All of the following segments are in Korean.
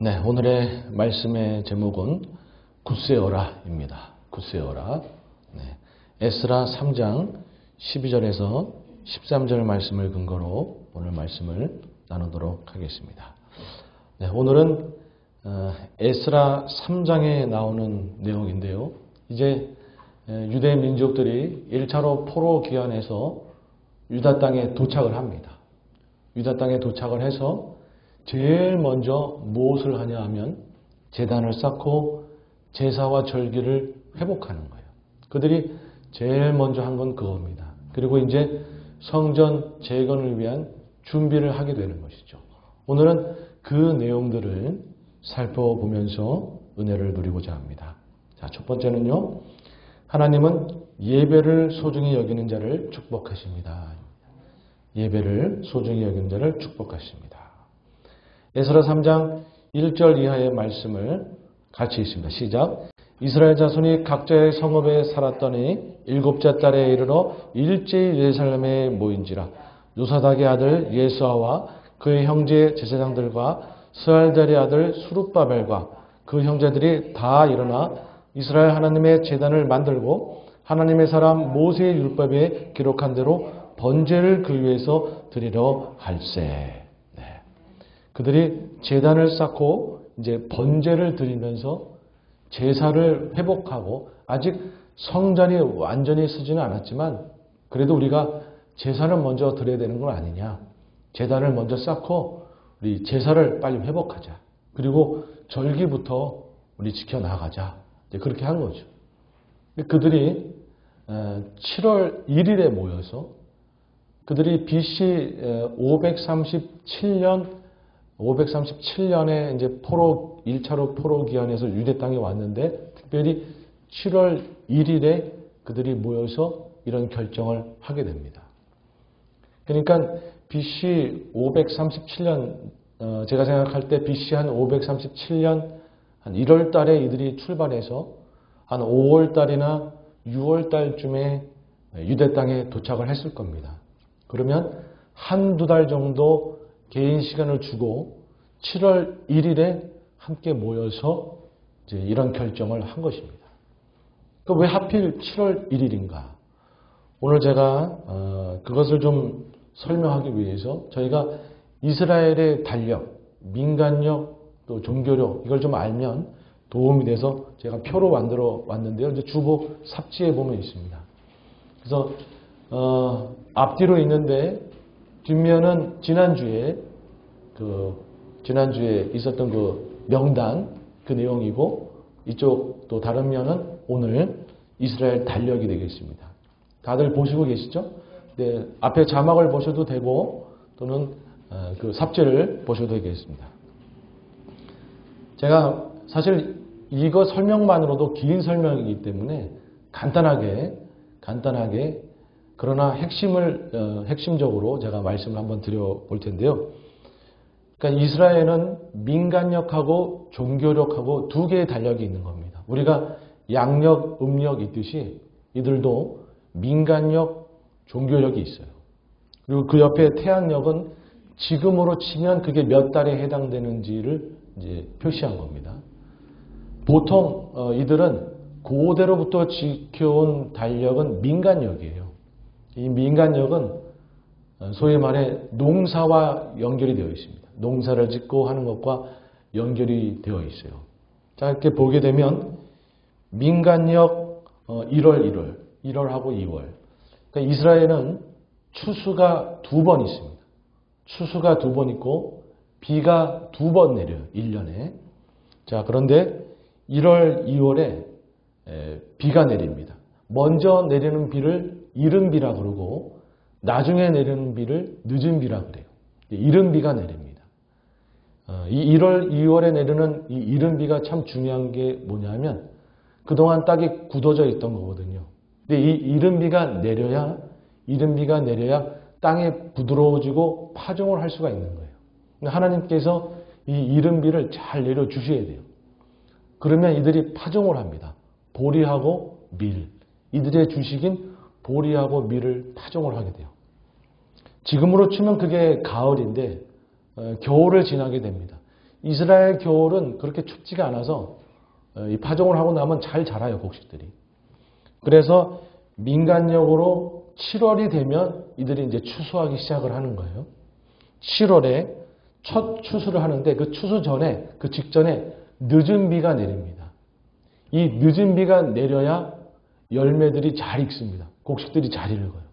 네, 오늘의 말씀의 제목은 굳세어라입니다. 굳세어라. 네, 에스라 3장 12절에서 13절 말씀을 근거로 오늘 말씀을 나누도록 하겠습니다. 네, 오늘은 에스라 3장에 나오는 내용인데요. 이제 유대 민족들이 1차로 포로 귀환해서 유다 땅에 도착을 합니다. 유다 땅에 도착을 해서 제일 먼저 무엇을 하냐 하면 제단을 쌓고 제사와 절기를 회복하는 거예요. 그들이 제일 먼저 한 건 그겁니다. 그리고 이제 성전 재건을 위한 준비를 하게 되는 것이죠. 오늘은 그 내용들을 살펴보면서 은혜를 누리고자 합니다. 자, 첫 번째는요. 하나님은 예배를 소중히 여기는 자를 축복하십니다. 예배를 소중히 여기는 자를 축복하십니다. 에스라 3장 1절 이하의 말씀을 같이 읽습니다. 시작. 이스라엘 자손이 각자의 성읍에 살았더니 일곱째 달에 이르러 일제히 예루살렘에 모인지라. 요사닥의 아들 예수아와 그의 형제 제사장들과 스알델의 아들 수룹바벨과 그 형제들이 다 일어나 이스라엘 하나님의 제단을 만들고 하나님의 사람 모세의 율법에 기록한 대로 번제를 그 위에서 드리려 할세. 그들이 제단을 쌓고 이제 번제를 드리면서 제사를 회복하고 아직 성전이 완전히 서지는 않았지만 그래도 우리가 제사를 먼저 드려야 되는 건 아니냐. 제단을 먼저 쌓고 우리 제사를 빨리 회복하자. 그리고 절기부터 우리 지켜나가자. 그렇게 한 거죠. 그들이 7월 1일에 모여서 그들이 BC 537년에 이제 1차로 포로 귀환해서 유대 땅에 왔는데 특별히 7월 1일에 그들이 모여서 이런 결정을 하게 됩니다. 그러니까 BC 537년 제가 생각할 때 BC 한 537년 한 1월 달에 이들이 출발해서 한 5월 달이나 6월 달쯤에 유대 땅에 도착을 했을 겁니다. 그러면 한두 달 정도 개인 시간을 주고 7월 1일에 함께 모여서 이제 이런 결정을 한 것입니다. 왜 하필 7월 1일인가? 오늘 제가 그것을 좀 설명하기 위해서 저희가 이스라엘의 달력, 민간력, 또 종교력 이걸 좀 알면 도움이 돼서 제가 표로 만들어 왔는데요. 이제 주보 삽지에 보면 있습니다. 그래서 앞뒤로 있는데 뒷면은 지난주에 있었던 그 명단 그 내용이고 이쪽 또 다른 면은 오늘 이스라엘 달력이 되겠습니다. 다들 보시고 계시죠? 네, 앞에 자막을 보셔도 되고 또는 그 삽지를 보셔도 되겠습니다. 제가 사실 이거 설명만으로도 긴 설명이기 때문에 간단하게 그러나 핵심적으로 제가 말씀을 한번 드려볼 텐데요. 그러니까 이스라엘은 민간력하고 종교력하고 두 개의 달력이 있는 겁니다. 우리가 양력, 음력 있듯이 이들도 민간력, 종교력이 있어요. 그리고 그 옆에 태양력은 지금으로 치면 그게 몇 달에 해당되는지를 이제 표시한 겁니다. 보통 이들은 고대로부터 지켜온 달력은 민간력이에요. 이 민간력은 소위 말해 농사와 연결이 되어 있습니다. 농사를 짓고 하는 것과 연결이 되어 있어요. 자, 이렇게 보게 되면 민간력 1월하고 2월. 그러니까 이스라엘은 추수가 2번 있습니다. 추수가 2번 있고 비가 2번 내려요. 1년에. 자, 그런데 1월, 2월에 비가 내립니다. 먼저 내리는 비를 이른 비라 그러고 나중에 내리는 비를 늦은 비라 그래요. 이른 비가 내립니다. 이 1월, 2월에 내리는 이 이른 비가 참 중요한 게 뭐냐면 그동안 땅이 굳어져 있던 거거든요. 근데 이 이른 비가 내려야 땅이 부드러워지고 파종을 할 수가 있는 거예요. 하나님께서 이 이른 비를 잘 내려주셔야 돼요. 그러면 이들이 파종을 합니다. 보리하고 밀. 이들의 주식인 보리하고 밀을 파종을 하게 돼요. 지금으로 치면 그게 가을인데 겨울을 지나게 됩니다. 이스라엘 겨울은 그렇게 춥지가 않아서 이 파종을 하고 나면 잘 자라요, 곡식들이. 그래서 민간력으로 7월이 되면 이들이 이제 추수하기 시작을 하는 거예요. 7월에 첫 추수를 하는데 그 추수 전에, 그 직전에 늦은 비가 내립니다. 이 늦은 비가 내려야 열매들이 잘 익습니다. 곡식들이 잘 익어요.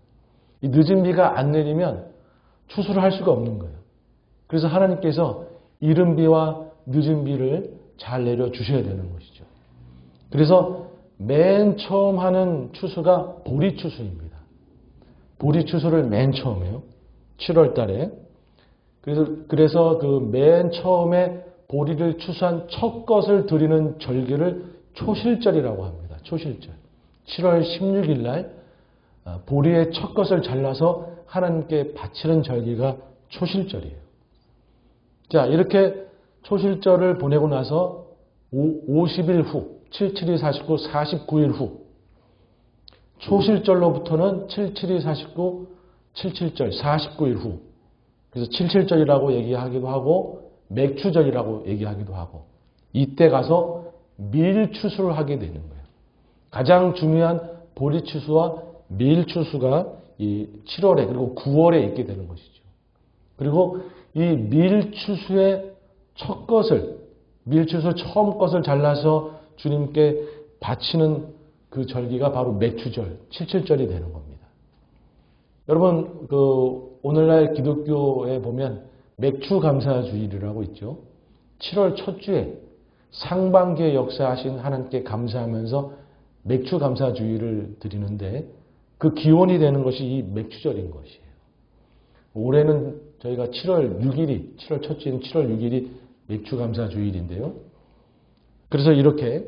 이 늦은 비가 안 내리면 추수를 할 수가 없는 거예요. 그래서 하나님께서 이른 비와 늦은 비를 잘 내려주셔야 되는 것이죠. 그래서 맨 처음 하는 추수가 보리추수입니다. 보리추수를 맨 처음 해요. 7월 달에. 그래서 그 맨 처음에 보리를 추수한 첫 것을 드리는 절기를 초실절이라고 합니다. 초실절. 7월 16일 날 보리의 첫 것을 잘라서 하나님께 바치는 절기가 초실절이에요. 자, 이렇게 초실절을 보내고 나서 50일 후, 7, 7, 2, 49, 49일 후, 초실절로부터는 7, 7, 2, 49, 77절, 49일 후, 그래서 77절이라고 얘기하기도 하고, 맥추절이라고 얘기하기도 하고, 이때 가서 밀추수를 하게 되는 거예요. 가장 중요한 보리추수와 밀추수가 이 7월에 그리고 9월에 있게 되는 것이죠. 그리고 이 밀추수의 첫 것을, 밀추수 처음 것을 잘라서 주님께 바치는 그 절기가 바로 맥추절, 77절이 되는 겁니다. 여러분, 오늘날 기독교에 보면 맥추감사주일이라고 있죠. 7월 첫 주에 상반기에 역사하신 하나님께 감사하면서 맥추감사주일을 드리는데 그 기원이 되는 것이 이 맥추절인 것이에요. 올해는 저희가 7월 6일이, 7월 첫 주인 7월 6일이 맥추감사주일인데요. 그래서 이렇게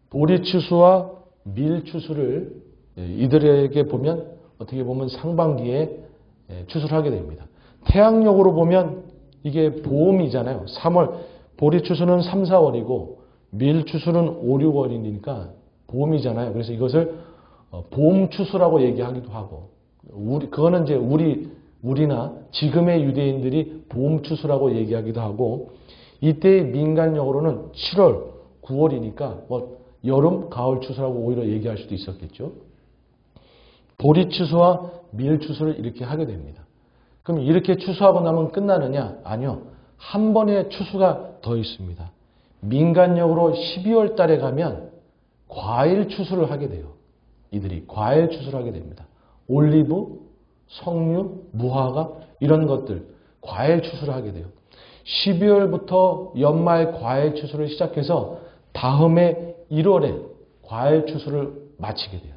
보리추수와 밀추수를 이들에게 보면 어떻게 보면 상반기에 추수를 하게 됩니다. 태양력으로 보면 이게 보험이잖아요. 3월, 보리추수는 3, 4월이고 밀추수는 5, 6월이니까 보험이잖아요. 그래서 이것을 보험추수라고 얘기하기도 하고, 그거는 이제 우리나 지금의 유대인들이 보험추수라고 얘기하기도 하고, 이때의 민간력으로는 7월, 9월이니까 여름, 가을 추수라고 오히려 얘기할 수도 있었겠죠. 보리추수와 밀추수를 이렇게 하게 됩니다. 그럼 이렇게 추수하고 나면 끝나느냐? 아니요. 한 번의 추수가 더 있습니다. 민간력으로 12월 달에 가면 과일 추수를 하게 돼요. 이들이 과일 추수를 하게 됩니다. 올리브, 석류, 무화과 이런 것들 과일 추수를 하게 돼요. 12월부터 연말 과일 추수를 시작해서 다음해 1월에 과일 추수를 마치게 돼요.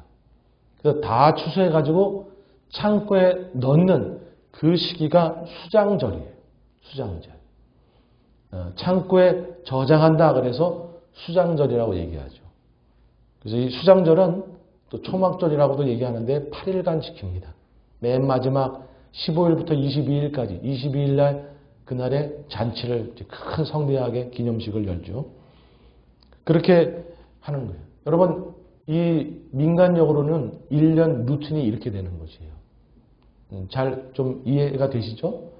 그래서 다 추수해가지고 창고에 넣는 그 시기가 수장절이에요. 수장절. 창고에 저장한다 그래서 수장절이라고 얘기하죠. 그래서 이 수장절은 또 초막절이라고도 얘기하는데 8일간 지킵니다. 맨 마지막 15일부터 22일까지 22일 날 그날에 잔치를 큰 성대하게 기념식을 열죠. 그렇게 하는 거예요. 여러분, 이 민간력으로는 1년 루틴이 이렇게 되는 것이에요. 잘 좀 이해가 되시죠?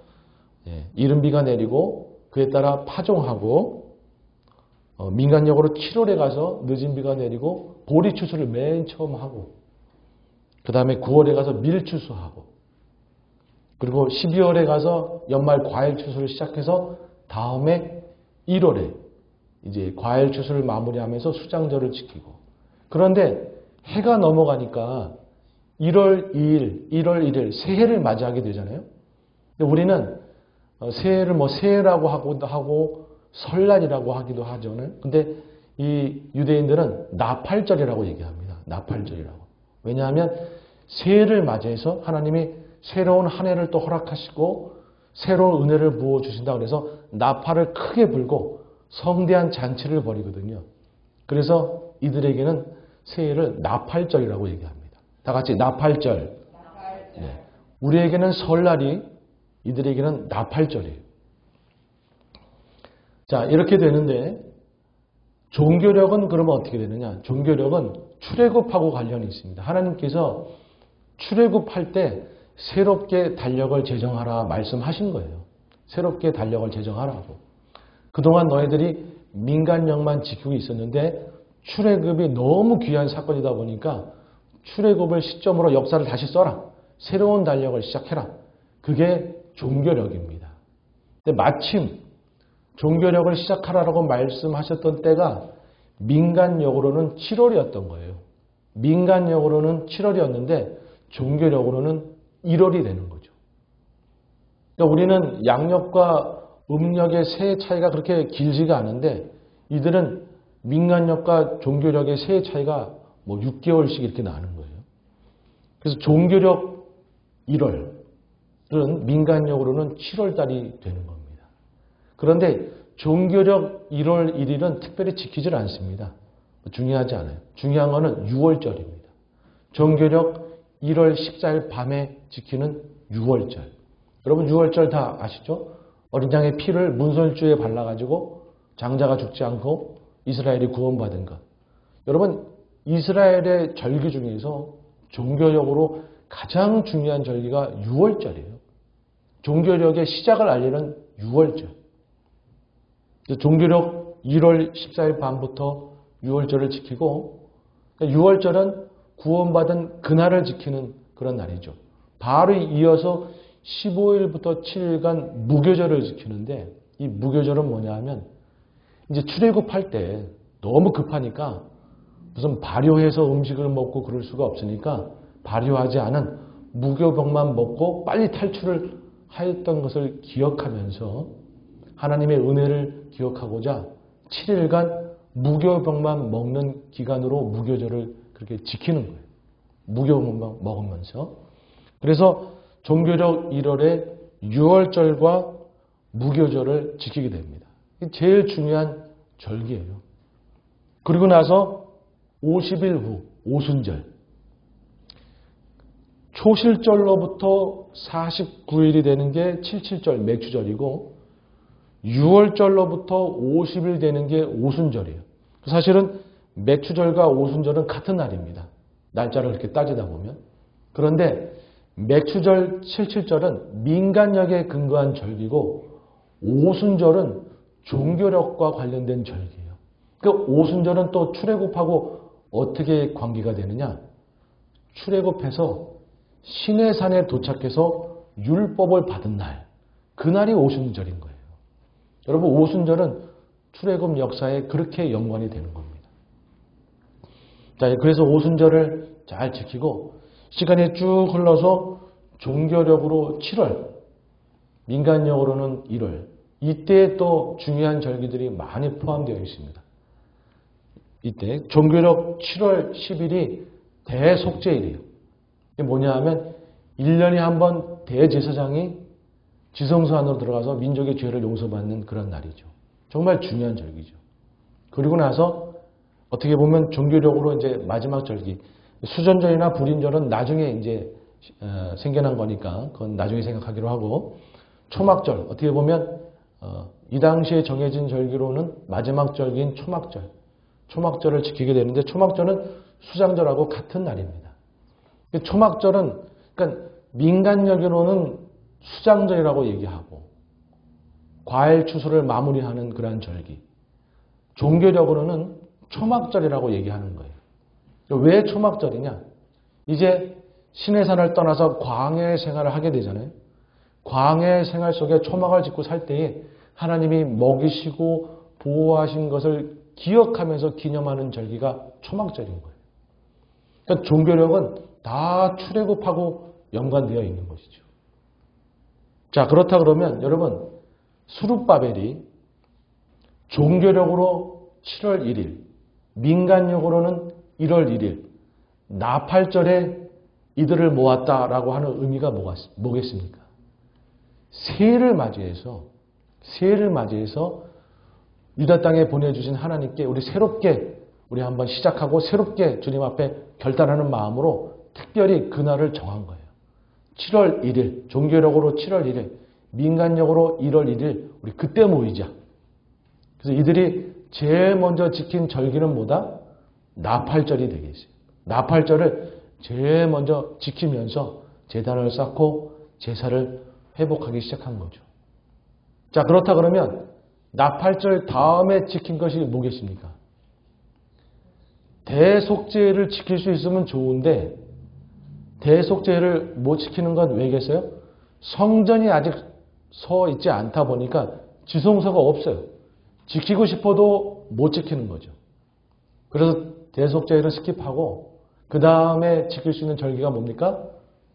이른 비가 내리고 그에 따라 파종하고 민간력으로 7월에 가서 늦은 비가 내리고 보리추수를 맨 처음 하고 그 다음에 9월에 가서 밀추수하고 그리고 12월에 가서 연말 과일 추수를 시작해서 다음에 1월에 이제 과일 추수를 마무리하면서 수장절을 지키고 그런데 해가 넘어가니까 1월 2일, 1월 1일 새해를 맞이하게 되잖아요. 근데 우리는 새해를 새해라고 하기도 하고 설날이라고 하기도 하죠. 근데 이 유대인들은 나팔절이라고 얘기합니다. 나팔절이라고. 왜냐하면 새해를 맞이해서 하나님이 새로운 한 해를 또 허락하시고 새로운 은혜를 부어주신다 그래서 나팔을 크게 불고 성대한 잔치를 벌이거든요. 그래서 이들에게는 새해를 나팔절이라고 얘기합니다. 다 같이 나팔절. 네. 우리에게는 설날이 이들에게는 나팔절이에요. 자, 이렇게 되는데 종교력은 그러면 어떻게 되느냐? 종교력은 출애굽하고 관련이 있습니다. 하나님께서 출애굽할 때 새롭게 달력을 제정하라 말씀하신 거예요. 새롭게 달력을 제정하라고. 그동안 너희들이 민간령만 지키고 있었는데 출애굽이 너무 귀한 사건이다 보니까 출애굽을 시점으로 역사를 다시 써라. 새로운 달력을 시작해라. 그게 종교력입니다. 근데 마침 종교력을 시작하라고 말씀하셨던 때가 민간력으로는 7월이었던 거예요. 민간력으로는 7월이었는데 종교력으로는 1월이 되는 거죠. 그러니까 우리는 양력과 음력의 새해 차이가 그렇게 길지가 않은데 이들은 민간력과 종교력의 새해 차이가 뭐 6개월씩 이렇게 나는 거예요. 그래서 종교력 1월은 민간력으로는 7월 달이 되는 겁니다. 그런데 종교력 1월 1일은 특별히 지키질 않습니다. 중요하지 않아요. 중요한 거는 6월절입니다. 종교력 1월 14일 밤에 지키는 6월절. 여러분 6월절 다 아시죠? 어린 양의 피를 문설주에 발라가지고 장자가 죽지 않고 이스라엘이 구원받은 것. 여러분 이스라엘의 절기 중에서 종교력으로 가장 중요한 절기가 6월절이에요. 종교력의 시작을 알리는 6월절. 종교력 1월 14일 밤부터 6월절을 지키고 6월절은 구원받은 그날을 지키는 그런 날이죠. 바로 이어서 15일부터 7일간 무교절을 지키는데 이 무교절은 뭐냐 하면 이제 출애굽할 때 너무 급하니까 무슨 발효해서 음식을 먹고 그럴 수가 없으니까 발효하지 않은 무교병만 먹고 빨리 탈출을 하였던 것을 기억하면서 하나님의 은혜를 기억하고자 7일간 무교병만 먹는 기간으로 무교절을 그렇게 지키는 거예요. 무교병만 먹으면서. 그래서 종교력 1월에 6월절과 무교절을 지키게 됩니다. 이게 제일 중요한 절기예요. 그리고 나서 50일 후 오순절. 초실절로부터 49일이 되는 게 77절 맥추절이고 6월절로부터 50일 되는 게 오순절이에요. 사실은 맥추절과 오순절은 같은 날입니다. 날짜를 그렇게 따지다 보면. 그런데 맥추절 77절은 민간력에 근거한 절기고 오순절은 종교력과 관련된 절기예요. 그 오순절은 또 출애굽하고 어떻게 관계가 되느냐? 출애굽해서 시내산에 도착해서 율법을 받은 날, 그날이 오순절인 거예요. 여러분 오순절은 출애굽 역사에 그렇게 연관이 되는 겁니다. 자, 그래서 오순절을 잘 지키고 시간이 쭉 흘러서 종교력으로 7월, 민간력으로는 1월, 이때 또 중요한 절기들이 많이 포함되어 있습니다. 이때 종교력 7월 10일이 대속죄일이에요. 이게 뭐냐 하면 1년에 한 번 대제사장이 지성소 안으로 들어가서 민족의 죄를 용서받는 그런 날이죠. 정말 중요한 절기죠. 그리고 나서 어떻게 보면 종교력으로 이제 마지막 절기, 수전절이나 불임절은 나중에 이제 생겨난 거니까 그건 나중에 생각하기로 하고 초막절, 어떻게 보면 이 당시에 정해진 절기로는 마지막 절기인 초막절, 초막절을 지키게 되는데 초막절은 수장절하고 같은 날입니다. 초막절은 그러니까 민간력으로는 수장절이라고 얘기하고 과일 추수를 마무리하는 그러한 절기, 종교력으로는 초막절이라고 얘기하는 거예요. 왜 초막절이냐? 이제 시내산을 떠나서 광야의 생활을 하게 되잖아요. 광야의 생활 속에 초막을 짓고 살 때에 하나님이 먹이시고 보호하신 것을 기억하면서 기념하는 절기가 초막절인 거예요. 그러니까 종교력은 다 출애굽하고 연관되어 있는 것이죠. 자, 그렇다 그러면 여러분 스룹바벨이 종교력으로 7월 1일, 민간력으로는 1월 1일, 나팔절에 이들을 모았다라고 하는 의미가 뭐겠습니까? 새해를 맞이해서 유다 땅에 보내주신 하나님께 우리 한번 시작하고 새롭게 주님 앞에 결단하는 마음으로 특별히 그날을 정한 거예요. 7월 1일, 종교력으로 7월 1일, 민간력으로 1월 1일, 우리 그때 모이자. 그래서 이들이 제일 먼저 지킨 절기는 뭐다? 나팔절이 되겠어요. 나팔절을 제일 먼저 지키면서 제단을 쌓고 제사를 회복하기 시작한 거죠. 자, 그렇다 그러면 나팔절 다음에 지킨 것이 뭐겠습니까? 대속죄를 지킬 수 있으면 좋은데 대속죄를 못 지키는 건 왜겠어요? 성전이 아직 서 있지 않다 보니까 지성소가 없어요. 지키고 싶어도 못 지키는 거죠. 그래서 대속죄를 스킵하고 그 다음에 지킬 수 있는 절기가 뭡니까?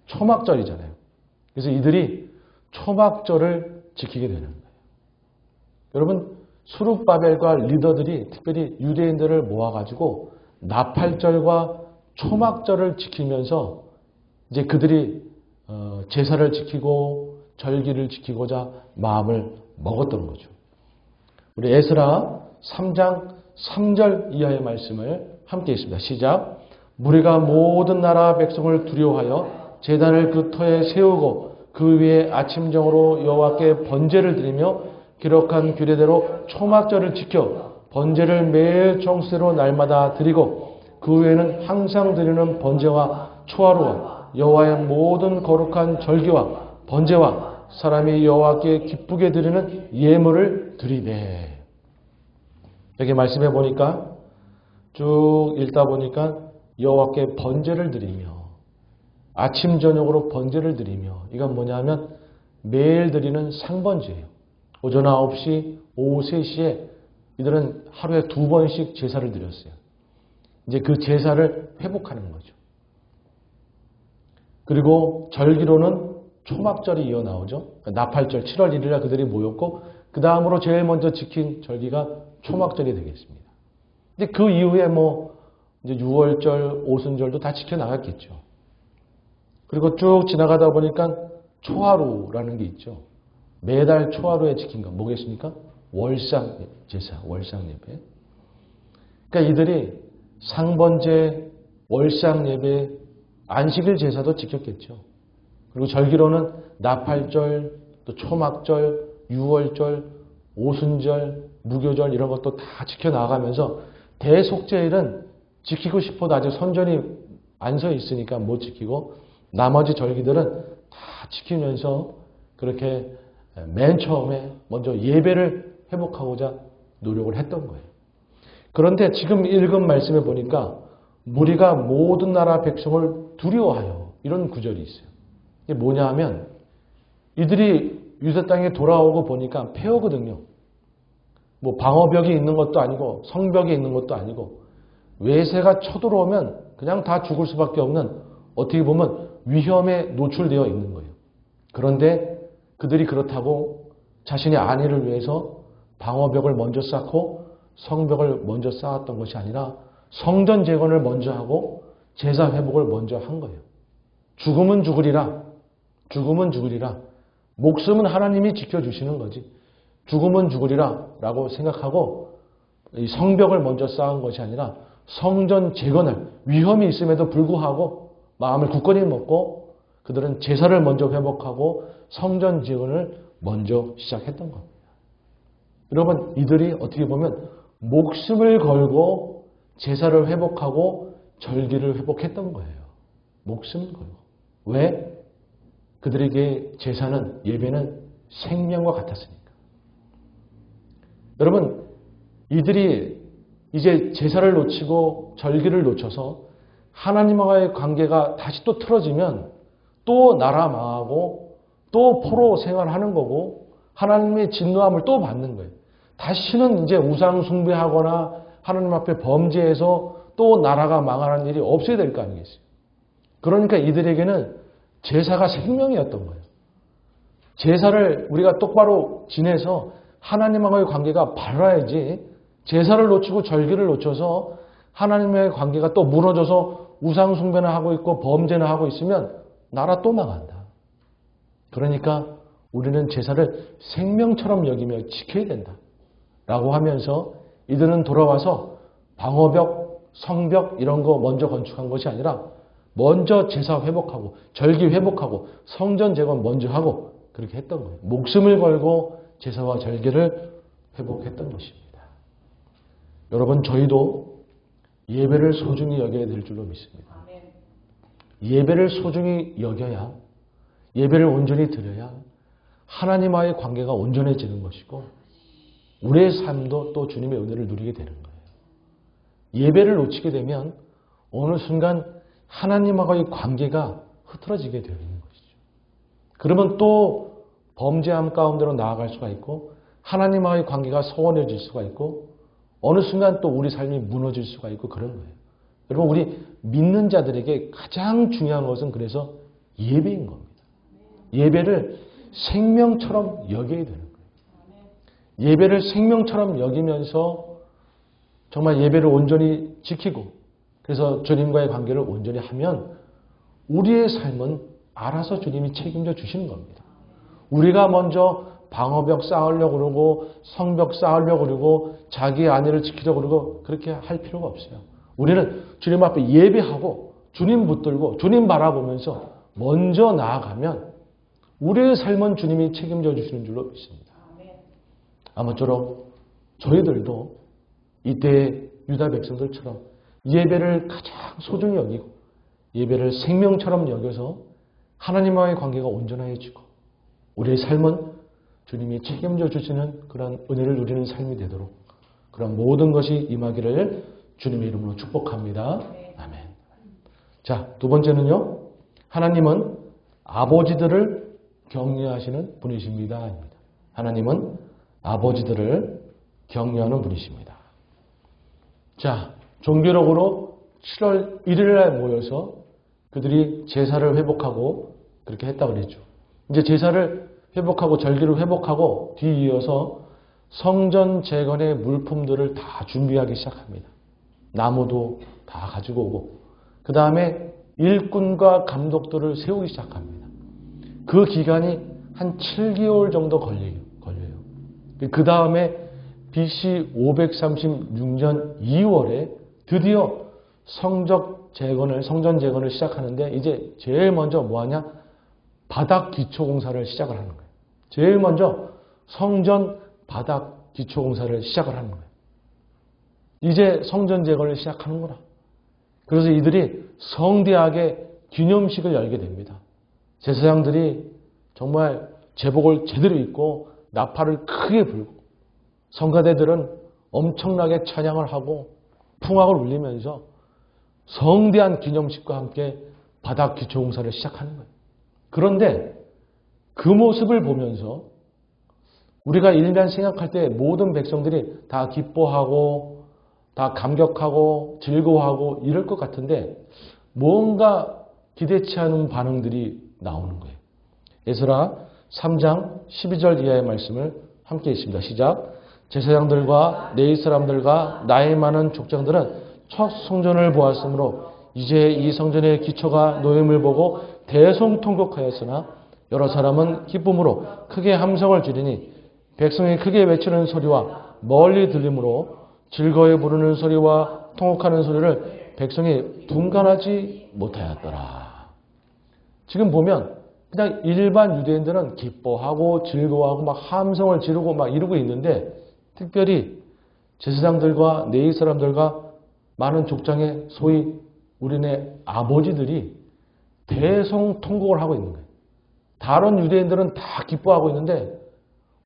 초막절이잖아요. 그래서 이들이 초막절을 지키게 되는 거예요. 여러분, 수룹바벨과 리더들이 특별히 유대인들을 모아가지고 나팔절과 초막절을 지키면서 이제 그들이 제사를 지키고 절기를 지키고자 마음을 먹었던 거죠. 우리 에스라 3장 3절 이하의 말씀을 함께 읽습니다. 시작. 무리가 모든 나라 백성을 두려워하여 제단을 그 터에 세우고 그 위에 아침정으로 여호와께 번제를 드리며 기록한 규례대로 초막절을 지켜 번제를 매일 정수대로 날마다 드리고 그 외에는 항상 드리는 번제와 초하루와 여호와의 모든 거룩한 절기와 번제와 사람이 여호와께 기쁘게 드리는 예물을 드리되. 여기 말씀해 보니까 쭉 읽다 보니까 여호와께 번제를 드리며 아침 저녁으로 번제를 드리며 이건 뭐냐면 매일 드리는 상번제예요. 오전 9시, 오후 3시에 이들은 하루에 2번씩 제사를 드렸어요. 이제 그 제사를 회복하는 거죠. 그리고 절기로는 초막절이 이어나오죠. 나팔절 7월 1일에 그들이 모였고 그 다음으로 제일 먼저 지킨 절기가 초막절이 되겠습니다. 근데 그 이후에 이제 6월절, 오순절도 다 지켜나갔겠죠. 그리고 쭉 지나가다 보니까 초하루라는 게 있죠. 매달 초하루에 지킨 건 뭐겠습니까? 월상 제사, 월상 예배. 그러니까 이들이 상번제, 월상 예배, 안식일 제사도 지켰겠죠. 그리고 절기로는 나팔절, 또 초막절, 6월절, 오순절, 무교절 이런 것도 다 지켜나가면서 대속죄일은 지키고 싶어도 아직 선전이 안 서 있으니까 못 지키고 나머지 절기들은 다 지키면서 그렇게 맨 처음에 먼저 예배를 회복하고자 노력을 했던 거예요. 그런데 지금 읽은 말씀에 보니까 무리가 모든 나라 백성을 두려워하여 이런 구절이 있어요. 이게 뭐냐 하면 이들이 유대 땅에 돌아오고 보니까 폐허거든요. 방어벽이 있는 것도 아니고 성벽이 있는 것도 아니고 외세가 쳐들어오면 그냥 다 죽을 수밖에 없는 어떻게 보면 위험에 노출되어 있는 거예요. 그런데 그들이 그렇다고 자신의 안위를 위해서 방어벽을 먼저 쌓고 성벽을 먼저 쌓았던 것이 아니라 성전 재건을 먼저 하고 제사 회복을 먼저 한 거예요. 죽음은 죽으리라. 죽음은 죽으리라. 목숨은 하나님이 지켜주시는 거지. 죽음은 죽으리라 라고 생각하고 이 성벽을 먼저 쌓은 것이 아니라 성전 재건을 위험이 있음에도 불구하고 마음을 굳건히 먹고 그들은 제사를 먼저 회복하고 성전 재건을 먼저 시작했던 겁니다. 여러분, 이들이 어떻게 보면 목숨을 걸고 제사를 회복하고 절기를 회복했던 거예요. 목숨을 걸고. 왜? 그들에게 제사는, 예배는 생명과 같았으니까. 여러분, 이들이 이제 제사를 놓치고 절기를 놓쳐서 하나님과의 관계가 다시 또 틀어지면 또 나라 망하고 또 포로 생활하는 거고 하나님의 진노함을 또 받는 거예요. 다시는 이제 우상 숭배하거나 하나님 앞에 범죄해서 또 나라가 망하는 일이 없어야 될 거 아니겠어요. 그러니까 이들에게는 제사가 생명이었던 거예요. 제사를 우리가 똑바로 지내서 하나님과의 관계가 바라야지 제사를 놓치고 절기를 놓쳐서 하나님과의 관계가 또 무너져서 우상 숭배나 하고 있고 범죄나 하고 있으면 나라 또 망한다. 그러니까 우리는 제사를 생명처럼 여기며 지켜야 된다. 라고 하면서 이들은 돌아와서 방어벽, 성벽 이런 거 먼저 건축한 것이 아니라 먼저 제사 회복하고 절기 회복하고 성전 재건 먼저 하고 그렇게 했던 거예요. 목숨을 걸고 제사와 절기를 회복했던 것입니다. 여러분, 저희도 예배를 소중히 여겨야 될 줄로 믿습니다. 예배를 소중히 여겨야 예배를 온전히 드려야 하나님과의 관계가 온전해지는 것이고 우리의 삶도 또 주님의 은혜를 누리게 되는 거예요. 예배를 놓치게 되면 어느 순간 하나님과의 관계가 흐트러지게 되어 있는 것이죠. 그러면 또 범죄함 가운데로 나아갈 수가 있고 하나님과의 관계가 소원해질 수가 있고 어느 순간 또 우리 삶이 무너질 수가 있고 그런 거예요. 여러분 우리 믿는 자들에게 가장 중요한 것은 그래서 예배인 겁니다. 예배를 생명처럼 여겨야 되는 거예요. 예배를 생명처럼 여기면서 정말 예배를 온전히 지키고 그래서 주님과의 관계를 온전히 하면 우리의 삶은 알아서 주님이 책임져 주시는 겁니다. 우리가 먼저 방어벽 쌓으려고 그러고 성벽 쌓으려고 그러고 자기 아내를 지키려고 그러고 그렇게 할 필요가 없어요. 우리는 주님 앞에 예배하고 주님 붙들고 주님 바라보면서 먼저 나아가면 우리의 삶은 주님이 책임져 주시는 줄로 믿습니다. 아무쪼록 저희들도 이때 유다 백성들처럼 예배를 가장 소중히 여기고 예배를 생명처럼 여겨서 하나님과의 관계가 온전해지고 우리의 삶은 주님이 책임져 주시는 그런 은혜를 누리는 삶이 되도록 그런 모든 것이 임하기를 주님의 이름으로 축복합니다. 아멘. 자, 두 번째는요. 하나님은 아버지들을 격려하시는 분이십니다. 하나님은 아버지들을 격려하는 분이십니다. 자, 종교력으로 7월 1일 날 모여서 그들이 제사를 회복하고 그렇게 했다고 그랬죠. 이제 제사를 회복하고 절기를 회복하고 뒤이어서 성전 재건의 물품들을 다 준비하기 시작합니다. 나무도 다 가지고 오고 그 다음에 일꾼과 감독들을 세우기 시작합니다. 그 기간이 한 7개월 정도 걸려요. 그 다음에 BC 536년 2월에 드디어 성전 재건을 시작하는데 이제 제일 먼저 뭐하냐? 바닥 기초 공사를 시작을 하는 거예요. 제일 먼저 성전 바닥 기초 공사를 시작을 하는 거예요. 이제 성전 재건을 시작하는구나. 그래서 이들이 성대하게 기념식을 열게 됩니다. 제사장들이 정말 제복을 제대로 입고 나팔을 크게 불고 성가대들은 엄청나게 찬양을 하고 풍악을 울리면서 성대한 기념식과 함께 바닥 기초 공사를 시작하는 거예요. 그런데 그 모습을 보면서 우리가 일반 생각할 때 모든 백성들이 다 기뻐하고 다 감격하고 즐거워하고 이럴 것 같은데 뭔가 기대치 않은 반응들이 나오는 거예요. 에스라 3장 12절 이하의 말씀을 함께 읽습니다. 시작. 제사장들과 레위 사람들과 나이 많은 족장들은 첫 성전을 보았으므로 이제 이 성전의 기초가 놓임을 보고 대성통곡하였으나 여러 사람은 기쁨으로 크게 함성을 지르니 백성이 크게 외치는 소리와 멀리 들림으로 즐거이 부르는 소리와 통곡하는 소리를 백성이 분간하지 못하였더라. 지금 보면 그냥 일반 유대인들은 기뻐하고 즐거워하고 막 함성을 지르고 막 이러고 있는데 특별히 제사장들과 레위 사람들과 많은 족장의 소위 우리네 아버지들이 대성통곡을 하고 있는 거예요. 다른 유대인들은 다 기뻐하고 있는데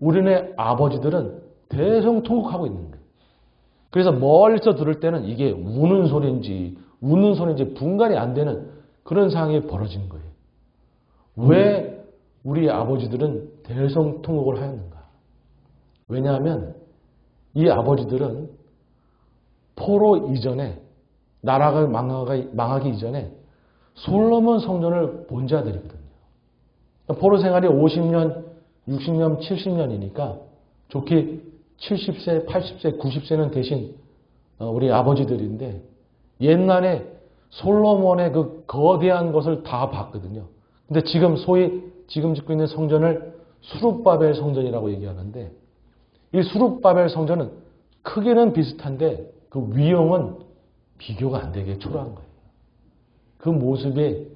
우리네 아버지들은 대성통곡하고 있는 거예요. 그래서 멀리서 들을 때는 이게 우는 소리인지 분간이 안 되는 그런 상황이 벌어진 거예요. 왜 우리 아버지들은 대성통곡을 하였는가? 왜냐하면 이 아버지들은 포로 이전에 나라가 망하기 이전에 솔로몬 성전을 본 자들이거든요. 포로 생활이 50년, 60년, 70년이니까 좋게 70세, 80세, 90세는 대신 우리 아버지들인데 옛날에 솔로몬의 그 거대한 것을 다 봤거든요. 근데 지금 지금 짓고 있는 성전을 수룹바벨 성전이라고 얘기하는데 이 수룹바벨 성전은 크기는 비슷한데 그 위용은 비교가 안 되게 초라한 거예요. 그 모습에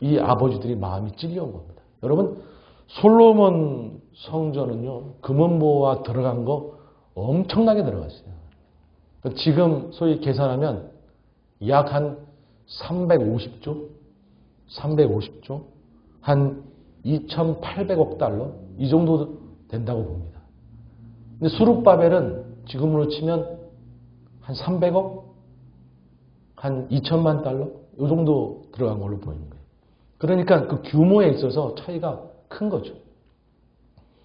이 아버지들이 마음이 찔려온 겁니다. 여러분 솔로몬 성전은요 금은보화 들어간 거 엄청나게 들어갔어요. 지금 소위 계산하면 약 한 350조 한 2,800억 달러 이 정도 된다고 봅니다. 근데 수룹바벨은 지금으로 치면 한 300억? 한 2천만 달러? 이 정도 들어간 걸로 보이는 거예요. 그러니까 그 규모에 있어서 차이가 큰 거죠.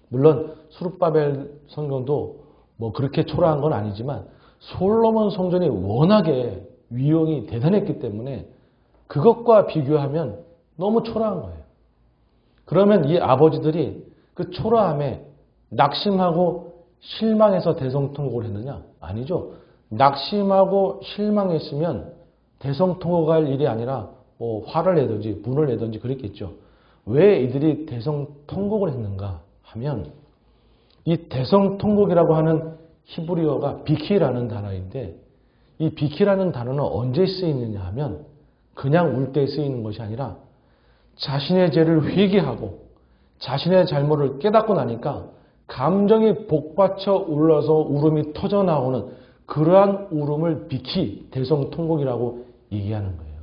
물론 수룹바벨 성전도 뭐 그렇게 초라한 건 아니지만 솔로몬 성전이 워낙에 위용이 대단했기 때문에 그것과 비교하면 너무 초라한 거예요. 그러면 이 아버지들이 그 초라함에 낙심하고 실망해서 대성통곡을 했느냐? 아니죠. 낙심하고 실망했으면 대성통곡할 일이 아니라 뭐 화를 내든지 분을 내든지 그랬겠죠. 왜 이들이 대성통곡을 했는가 하면 이 대성통곡이라고 하는 히브리어가 비키라는 단어인데 이 비키라는 단어는 언제 쓰이느냐 하면 그냥 울 때 쓰이는 것이 아니라 자신의 죄를 회개하고 자신의 잘못을 깨닫고 나니까 감정이 복받쳐 울러서 울음이 터져나오는 그러한 울음을 비키, 대성통곡이라고 얘기하는 거예요.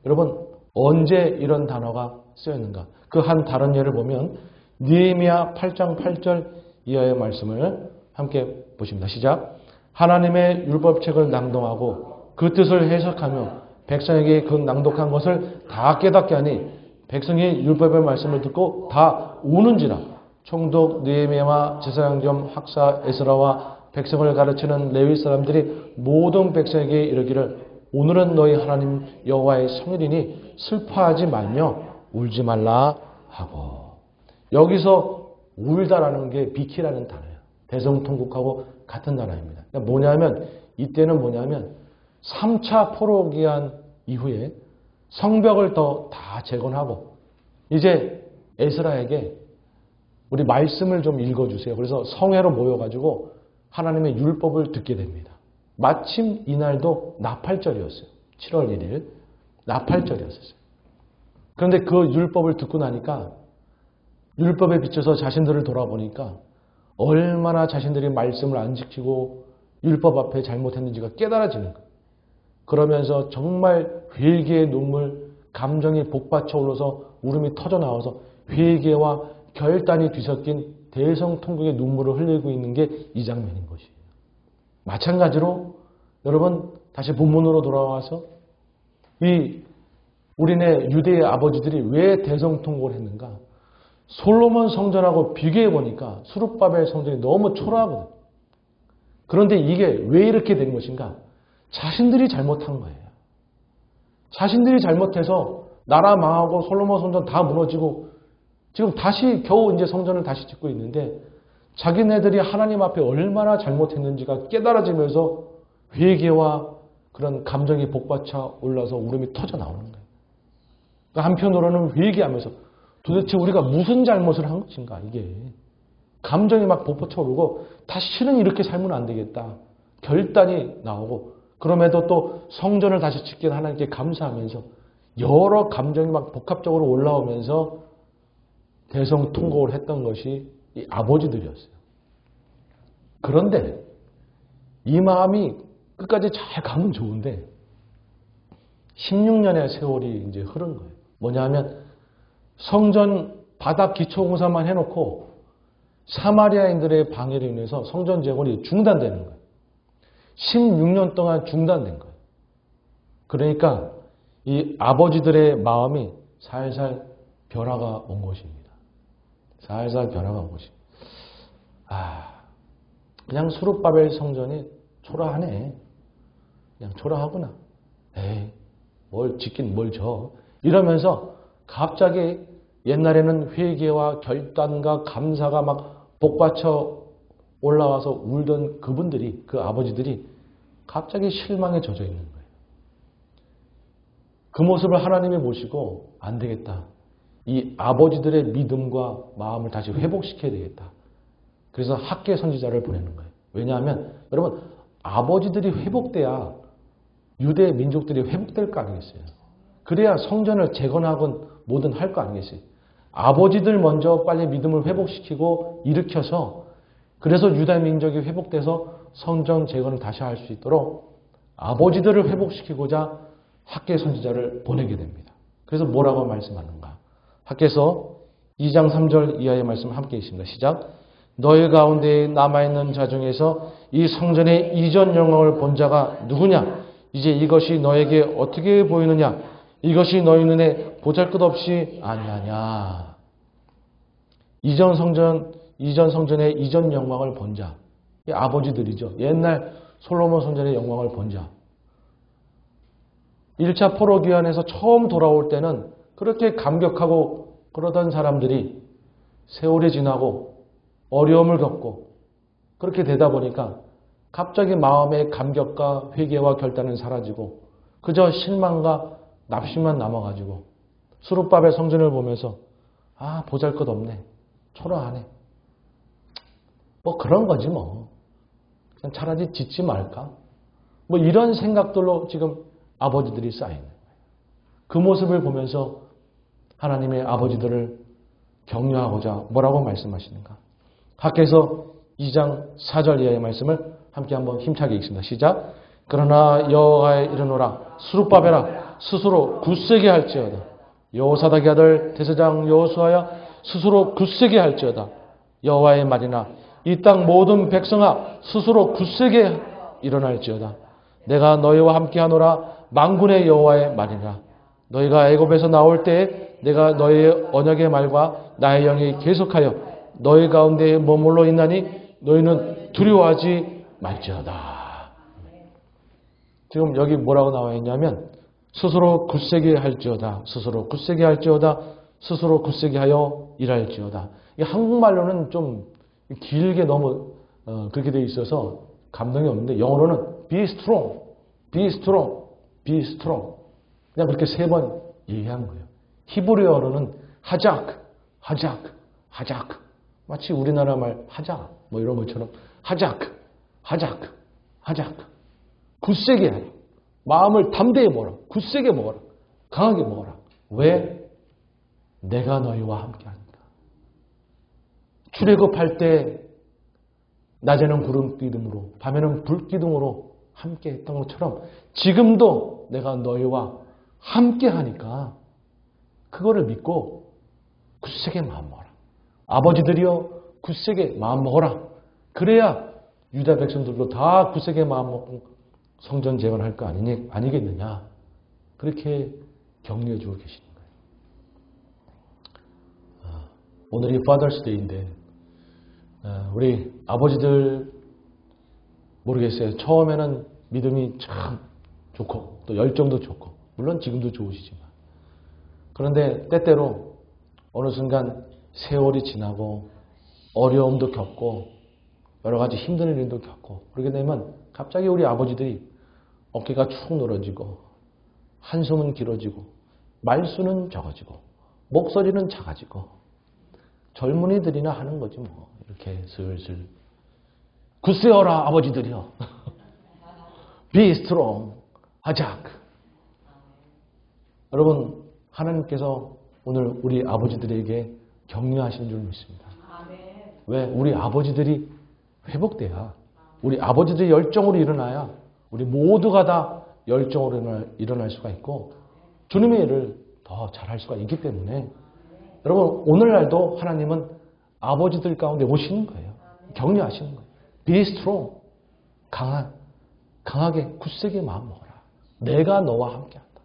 여러분 언제 이런 단어가 쓰였는가? 그 한 다른 예를 보면 느헤미야 8장 8절 이하의 말씀을 함께 보십니다. 시작. 하나님의 율법책을 낭독하고 그 뜻을 해석하며 백성에게 그 낭독한 것을 다 깨닫게 하니 백성이 율법의 말씀을 듣고 다 우는지라. 총독 느헤미야와 제사장 겸 학사 에스라와 백성을 가르치는 레위 사람들이 모든 백성에게 이르기를 오늘은 너희 하나님 여호와의 성일이니 슬퍼하지 말며 울지 말라 하고. 여기서 울다라는 게 비키라는 단어예요. 대성통곡하고 같은 단어입니다. 그러니까 뭐냐면 이때는 뭐냐면 3차 포로기한 이후에 성벽을 더 다 재건하고 이제 에스라에게 우리 말씀을 좀 읽어주세요. 그래서 성회로 모여가지고 하나님의 율법을 듣게 됩니다. 마침 이날도 나팔절이었어요. 7월 1일 나팔절이었어요. 그런데 그 율법을 듣고 나니까 율법에 비춰서 자신들을 돌아보니까 얼마나 자신들이 말씀을 안 지키고 율법 앞에 잘못했는지가 깨달아지는 거예요. 그러면서 정말 회개의 눈물, 감정이 복받쳐 올라서 울음이 터져 나와서 회개와 결단이 뒤섞인 대성통곡의 눈물을 흘리고 있는 게 이 장면인 것이에요. 마찬가지로 여러분 다시 본문으로 돌아와서 이 우리네 유대의 아버지들이 왜 대성통곡을 했는가? 솔로몬 성전하고 비교해 보니까 수룹바벨 성전이 너무 초라하거든. 그런데 이게 왜 이렇게 된 것인가? 자신들이 잘못한 거예요. 자신들이 잘못해서 나라 망하고 솔로몬 성전 다 무너지고 지금 다시 겨우 이제 성전을 다시 짓고 있는데 자기네들이 하나님 앞에 얼마나 잘못했는지가 깨달아지면서 회개와 그런 감정이 복받쳐 올라서 울음이 터져 나오는 거예요. 그러니까 한편으로는 회개하면서 도대체 우리가 무슨 잘못을 한 것인가 이게. 감정이 막 복받쳐 오르고 다시는 이렇게 살면 안 되겠다. 결단이 나오고 그럼에도 또 성전을 다시 짓게 하나님께 감사하면서 여러 감정이 막 복합적으로 올라오면서 대성통곡을 했던 것이 이 아버지들이었어요. 그런데 이 마음이 끝까지 잘 가면 좋은데 16년의 세월이 이제 흐른 거예요. 뭐냐면 성전 바닥 기초공사만 해놓고 사마리아인들의 방해로 인해서 성전 재건이 중단되는 거예요. 16년 동안 중단된 거예요. 그러니까 이 아버지들의 마음이 살살 변화가 온 것입니다. 살살 변화가 온 것입니다. 그냥 수룹바벨 성전이 초라하네. 그냥 초라하구나. 에이, 뭘 짓긴 뭘 져. 이러면서 갑자기 옛날에는 회개와 결단과 감사가 막 복받쳐 올라와서 울던 그분들이, 그 아버지들이 갑자기 실망에 젖어 있는 거예요. 그 모습을 하나님이 보시고 안 되겠다. 이 아버지들의 믿음과 마음을 다시 회복시켜야 되겠다. 그래서 학계 선지자를 보내는 거예요. 왜냐하면 여러분 아버지들이 회복돼야 유대 민족들이 회복될 거 아니겠어요. 그래야 성전을 재건하건 뭐든 할 거 아니겠어요. 아버지들 먼저 빨리 믿음을 회복시키고 일으켜서 그래서 유다 민족이 회복돼서 성전 재건을 다시 할 수 있도록 아버지들을 회복시키고자 학계 선지자를 보내게 됩니다. 그래서 뭐라고 말씀하는가? 학계서 2장 3절 이하의 말씀 함께 있습니다. 시작. 너희 가운데 남아있는 자 중에서 이 성전의 이전 영광을 본 자가 누구냐? 이제 이것이 너에게 어떻게 보이느냐? 이것이 너희 눈에 보잘것없이 아니하냐? 이전 성전의 이전 영광을 본 자. 아버지들이죠. 옛날 솔로몬 성전의 영광을 본 자. 1차 포로기환에서 처음 돌아올 때는 그렇게 감격하고 그러던 사람들이 세월이 지나고 어려움을 겪고 그렇게 되다 보니까 갑자기 마음의 감격과 회개와 결단은 사라지고 그저 실망과 납심만 남아가지고 수룹바벨 성전을 보면서 아 보잘것없네. 초라하네. 뭐 그런 거지 뭐. 그냥 차라리 짓지 말까? 뭐 이런 생각들로 지금 아버지들이 쌓이는 거예요. 그 모습을 보면서 하나님의 아버지들을 격려하고자 뭐라고 말씀하시는가? 학개서 2장 4절 이하의 말씀을 함께 한번 힘차게 읽습니다. 시작. 그러나 여호와에 이르노라 수룹바벨아 스스로 굳세게 할지어다. 여호사닥의 아들 대제사장 여호수아야 스스로 굳세게 할지어다. 여호와의 말이나 이 땅 모든 백성아 스스로 굳세게 일어날지어다. 내가 너희와 함께하노라 만군의 여호와의 말이라. 너희가 애굽에서 나올 때에 내가 너희의 언약의 말과 나의 영이 계속하여 너희 가운데에 머물러 있나니 너희는 두려워하지 말지어다. 지금 여기 뭐라고 나와 있냐면 스스로 굳세게 할지어다. 스스로 굳세게 할지어다. 스스로 굳세게 하여 일할지어다. 이 한국말로는 좀 길게 너무 그렇게 돼 있어서 감동이 없는데 영어로는 be strong, be strong, be strong. 그냥 그렇게 3번 얘기한 거예요. 히브리어로는 하작, 하작, 하작. 마치 우리나라 말 하자 뭐 이런 것처럼 하작, 하작, 하작. 굳세게 하라. 마음을 담대히 먹어라. 굳세게 먹어라. 강하게 먹어라. 왜? 내가 너희와 함께하니까. 출애굽할 때 낮에는 구름 기둥으로 밤에는 불 기둥으로 함께 했던 것처럼 지금도 내가 너희와 함께 하니까 그거를 믿고 굳세게 마음 먹어라. 아버지들이여 굳세게 마음 먹어라. 그래야 유다 백성들도 다 굳세게 마음 먹고 성전 재건할 거 아니겠느냐. 그렇게 격려해 주고 계시는 거예요. 오늘이 Father's Day인데 우리 아버지들 모르겠어요. 처음에는 믿음이 참 좋고 또 열정도 좋고 물론 지금도 좋으시지만 그런데 때때로 어느 순간 세월이 지나고 어려움도 겪고 여러 가지 힘든 일도 겪고 그러게 되면 갑자기 우리 아버지들이 어깨가 축 늘어지고 한숨은 길어지고 말수는 적어지고 목소리는 작아지고 젊은이들이나 하는 거지 뭐 이렇게 슬슬 굳세어라 아버지들이여 be strong 하작. 여러분 하나님께서 오늘 우리 아버지들에게 격려하시는 줄 믿습니다. 왜? 우리 아버지들이 회복돼야 우리 아버지들이 열정으로 일어나야 우리 모두가 다 열정으로 일어날 수가 있고 주님의 일을 더 잘할 수가 있기 때문에 여러분 오늘날도 하나님은 아버지들 가운데 오시는 거예요. 격려하시는 거예요. Be strong. 강하게 굳세게 마음 먹어라. 내가 너와 함께한다.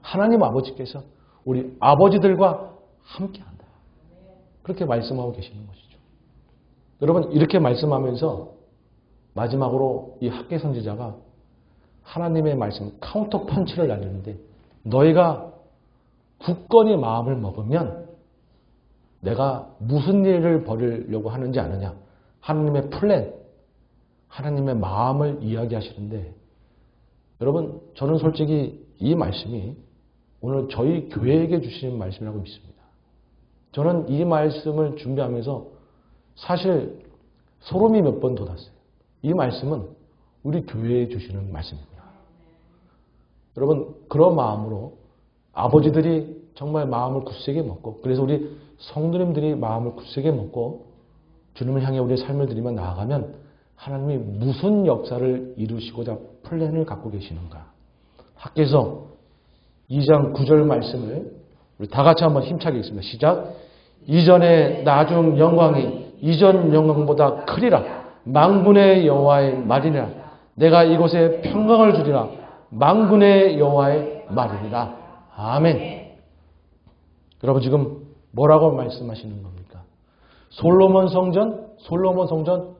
하나님 아버지께서 우리 아버지들과 함께한다. 그렇게 말씀하고 계시는 것이죠. 여러분 이렇게 말씀하면서 마지막으로 이 학개 선지자가 하나님의 말씀 카운터 펀치를 날리는데 너희가 굳건히 마음을 먹으면 내가 무슨 일을 벌이려고 하는지 아느냐. 하나님의 플랜, 하나님의 마음을 이야기하시는데 여러분 저는 솔직히 이 말씀이 오늘 저희 교회에게 주시는 말씀이라고 믿습니다. 저는 이 말씀을 준비하면서 사실 소름이 몇 번 돋았어요. 이 말씀은 우리 교회에 주시는 말씀입니다. 여러분 그런 마음으로 아버지들이 정말 마음을 굳세게 먹고 그래서 우리 성도님들이 마음을 굳세게 먹고 주님을 향해 우리의 삶을 드리며 나아가면 하나님이 무슨 역사를 이루시고자 플랜을 갖고 계시는가. 학개서 2장 9절 말씀을 우리 다 같이 한번 힘차게 읽습니다. 시작. 이전에 나중 영광이 이전 영광보다 크리라. 만군의 여호와의 말이니라. 내가 이곳에 평강을 주리라. 만군의 여호와의 말이니라. 아멘. 여러분 지금 뭐라고 말씀하시는 겁니까? 솔로몬 성전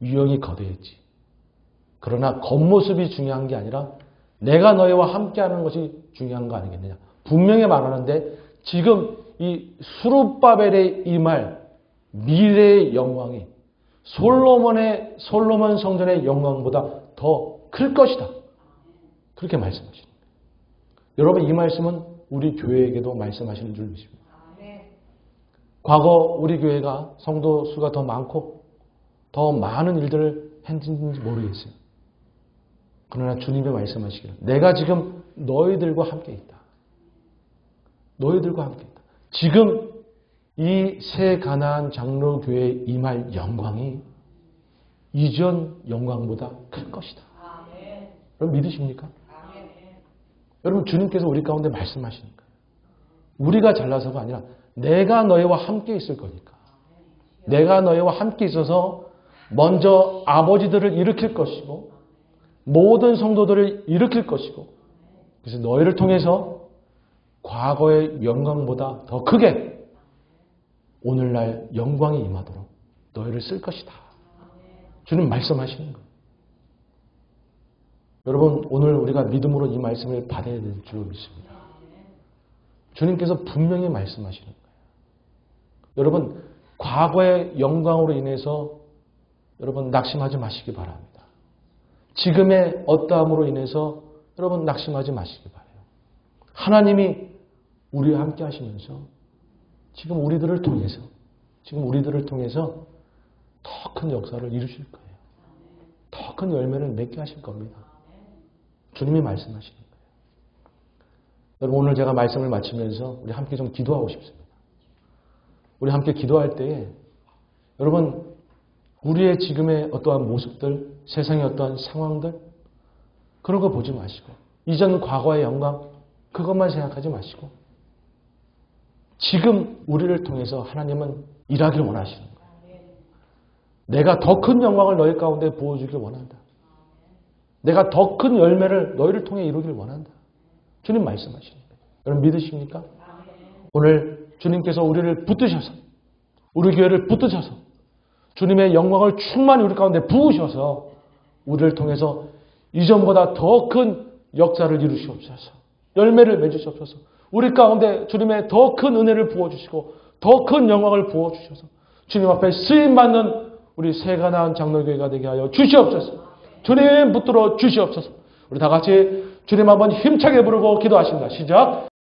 유형이 거대했지. 그러나 겉모습이 중요한 게 아니라 내가 너희와 함께하는 것이 중요한 거 아니겠느냐. 분명히 말하는데 지금 이 수룹바벨의 이 말 미래의 영광이 솔로몬 성전의 영광보다 더 클 것이다. 그렇게 말씀하시는 거예요. 여러분 이 말씀은 우리 교회에게도 말씀하시는 줄 믿습니다. 과거 우리 교회가 성도 수가 더 많고 더 많은 일들을 했는지 모르겠어요. 그러나 주님이 말씀하시기를 내가 지금 너희들과 함께 있다. 너희들과 함께 있다. 지금 이 새 가나안 장로교회에 임할 영광이 이전 영광보다 클 것이다. 여러분 믿으십니까? 여러분 주님께서 우리 가운데 말씀하시는 거예요. 우리가 잘나서가 아니라 내가 너희와 함께 있을 거니까. 내가 너희와 함께 있어서 먼저 아버지들을 일으킬 것이고 모든 성도들을 일으킬 것이고 그래서 너희를 통해서 과거의 영광보다 더 크게 오늘날 영광이 임하도록 너희를 쓸 것이다. 주님 말씀하시는 거예요. 여러분 오늘 우리가 믿음으로 이 말씀을 받아야 될 줄 믿습니다. 주님께서 분명히 말씀하시는 거예요. 여러분 과거의 영광으로 인해서 여러분 낙심하지 마시기 바랍니다. 지금의 어떠함으로 인해서 여러분 낙심하지 마시기 바라요. 하나님이 우리와 함께 하시면서 지금 우리들을 통해서 더 큰 역사를 이루실 거예요. 더 큰 열매를 맺게 하실 겁니다. 주님이 말씀하시는 거예요. 여러분 오늘 제가 말씀을 마치면서 우리 함께 좀 기도하고 싶습니다. 우리 함께 기도할 때에 여러분 우리의 지금의 어떠한 모습들, 세상의 어떠한 상황들 그런 거 보지 마시고 이전 과거의 영광 그것만 생각하지 마시고 지금 우리를 통해서 하나님은 일하기를 원하시는 거예요. 내가 더 큰 영광을 너희 가운데 부어주길 원한다. 내가 더 큰 열매를 너희를 통해 이루길 원한다. 주님 말씀하시는 거예요. 여러분 믿으십니까? 오늘 주님께서 우리를 붙드셔서 우리 교회를 붙드셔서 주님의 영광을 충만히 우리 가운데 부으셔서 우리를 통해서 이전보다 더 큰 역사를 이루시옵소서. 열매를 맺으시옵소서. 우리 가운데 주님의 더 큰 은혜를 부어주시고 더 큰 영광을 부어주셔서 주님 앞에 쓰임받는 우리 새 가나안 장로교회가 되게 하여 주시옵소서. 주님 붙들어 주시옵소서. 우리 다 같이 주님 한번 힘차게 부르고 기도하십니다. 시작.